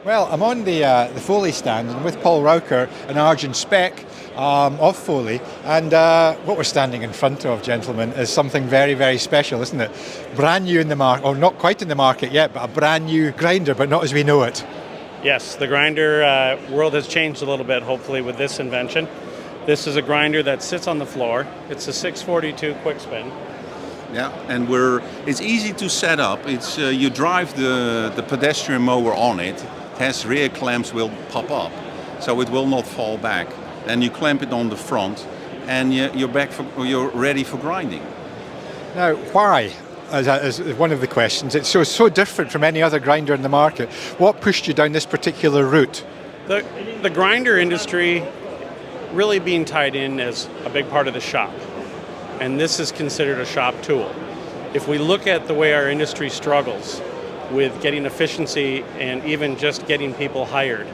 Well, I'm on the Foley stand and with Paul Rauker and Arjen Speck of Foley, and what we're standing in front of, gentlemen, is something very, very special, isn't it? Brand new in the market, or not quite in the market yet, but a brand new grinder, but not as we know it. Yes, the grinder world has changed a little bit, hopefully, with this invention. This is a grinder that sits on the floor. It's a 642 quick spin. Yeah, and it's easy to set up. It's you drive the pedestrian mower on it. It has rear clamps will pop up, so it will not fall back. Then you clamp it on the front, and you're ready for grinding. Now, why? As one of the questions, it's so different from any other grinder in the market. What pushed you down this particular route? The grinder industry really being tied in as a big part of the shop, and this is considered a shop tool. If we look at the way our industry struggles with getting efficiency and even just getting people hired,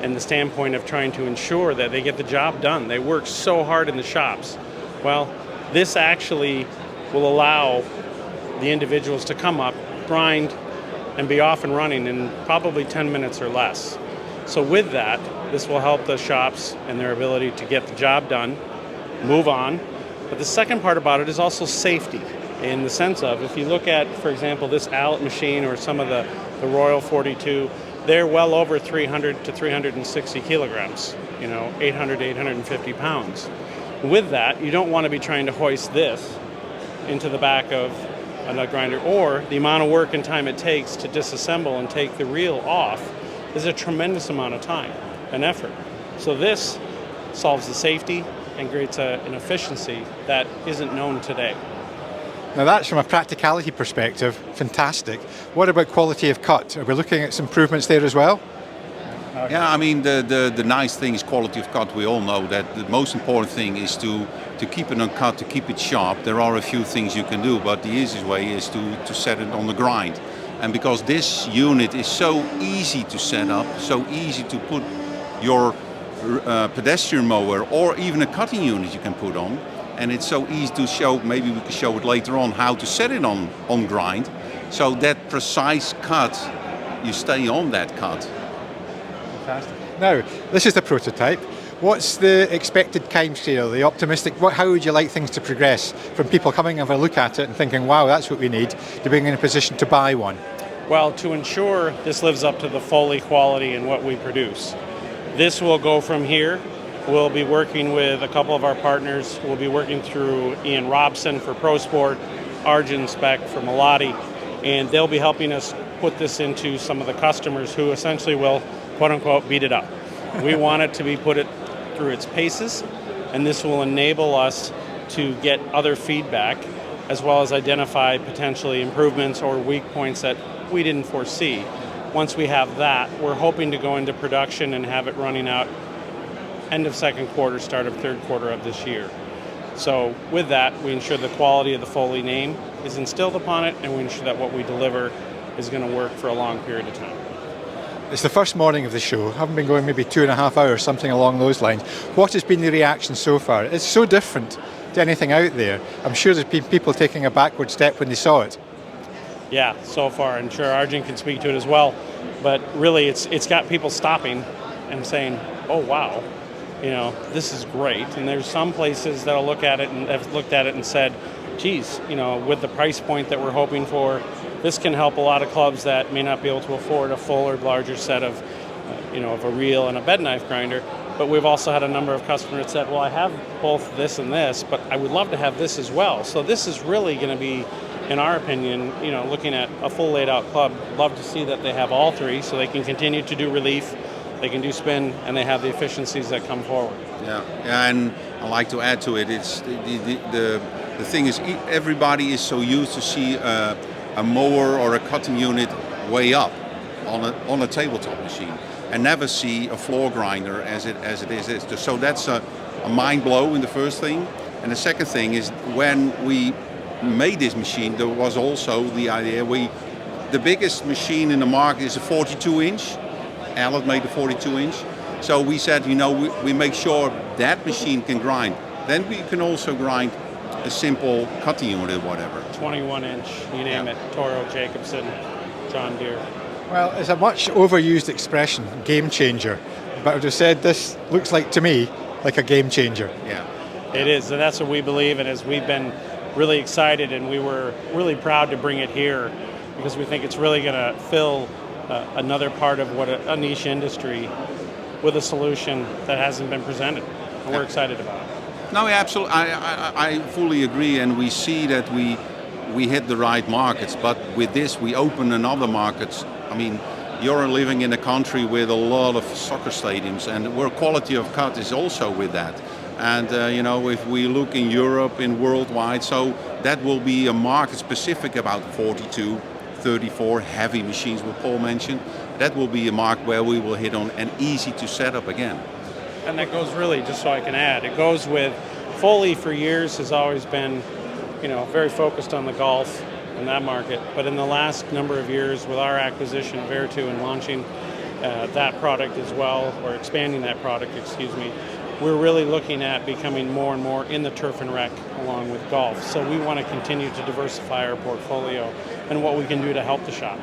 and the standpoint of trying to ensure that they get the job done, they work so hard in the shops. Well, this actually will allow the individuals to come up, grind, and be off and running in probably 10 minutes or less. So with that, this will help the shops and their ability to get the job done, move on. But the second part about it is also safety, in the sense of, if you look at, for example, this Allet machine or some of the Royal 42, they're well over 300 to 360 kilograms, 800 to 850 pounds. With that, you don't want to be trying to hoist this into the back of a nut grinder, or the amount of work and time it takes to disassemble and take the reel off is a tremendous amount of time and effort. So this solves the safety and creates an efficiency that isn't known today. Now that's, from a practicality perspective, fantastic. What about quality of cut? Are we looking at some improvements there as well? Yeah, I mean, the nice thing is quality of cut. We all know that the most important thing is to keep it uncut, to keep it sharp. There are a few things you can do, but the easiest way is to set it on the grind. And because this unit is so easy to set up, so easy to put your pedestrian mower or even a cutting unit you can put on, and it's so easy to show, maybe we can show it later on, how to set it on grind, so that precise cut, you stay on that cut. Fantastic. Now, this is the prototype. What's the expected timescale, the optimistic, how would you like things to progress from people coming and have a look at it and thinking, wow, that's what we need, to being in a position to buy one? Well, to ensure this lives up to the Foley quality and what we produce, this will go from here. We'll be working with a couple of our partners. We'll be working through Ian Robson for Pro Sport, Arjen Speck for Melody, and they'll be helping us put this into some of the customers who essentially will, quote unquote, beat it up. We want it to be put through its paces, and this will enable us to get other feedback as well as identify potentially improvements or weak points that we didn't foresee. Once we have that, we're hoping to go into production and have it running out end of second quarter, start of third quarter of this year. So with that, we ensure the quality of the Foley name is instilled upon it, and we ensure that what we deliver is going to work for a long period of time. It's the first morning of the show. I haven't been going maybe 2.5 hours, something along those lines. What has been the reaction so far? It's so different to anything out there. I'm sure there's been people taking a backward step when they saw it. Yeah, so far. I'm sure Arjen can speak to it as well. But really, it's got people stopping and saying, oh, wow, this is great. And there's some places that'll look at it and have looked at it and said, geez, with the price point that we're hoping for, this can help a lot of clubs that may not be able to afford a full or larger set of, of a reel and a bed knife grinder. But we've also had a number of customers that said, well, I have both this and this, but I would love to have this as well. So this is really going to be, in our opinion, looking at a full laid out club, love to see that they have all three so they can continue to do relief, they can do spin, and they have the efficiencies that come forward. Yeah, and I'd like to add to it, it's the thing is, everybody is so used to see a mower or a cutting unit way up on a tabletop machine, and never see a floor grinder as it is. So that's a mind blow in the first thing. And the second thing is, when we made this machine, there was also the idea, the biggest machine in the market is a 42-inch. Allet made the 42-inch. So we said, we make sure that machine can grind. Then we can also grind a simple cutting unit or whatever. 21-inch, you name it, Toro, Jacobson, John Deere. Well, it's a much overused expression, game changer. But I would have said this looks like, to me, like a game changer. Yeah. It is, and that's what we believe, and as we've been really excited, and we were really proud to bring it here because we think it's really going to fill another part of what a niche industry with a solution that hasn't been presented, and we're excited about it. No, absolutely. I fully agree, and we see that we hit the right markets. But with this, we open another markets. I mean, you're living in a country with a lot of soccer stadiums, and where quality of cut is also with that. And if we look in Europe, in worldwide, so that will be a market specific about 42, 34 heavy machines, what Paul mentioned. That will be a market where we will hit on and easy to set up again. And that goes really, just so I can add, it goes with Foley for years has always been, very focused on the golf and that market. But in the last number of years, with our acquisition of Air2 and launching that product as well, or expanding that product, we're really looking at becoming more and more in the turf and rec along with golf. So we want to continue to diversify our portfolio and what we can do to help the shop.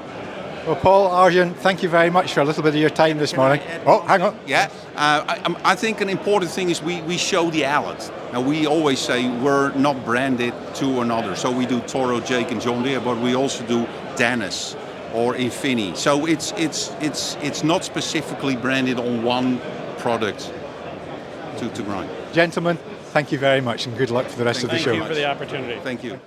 Well, Paul, Arjen, thank you very much for a little bit of your time this morning. Oh, hang on. Yeah, I think an important thing is we show the alert. Now, we always say we're not branded to another. So we do Toro, Jake, and John Deere, but we also do Dennis or Infini. So it's not specifically branded on one product to grind. Gentlemen, thank you very much and good luck for the rest of the show. Thank you for the opportunity. Thank you.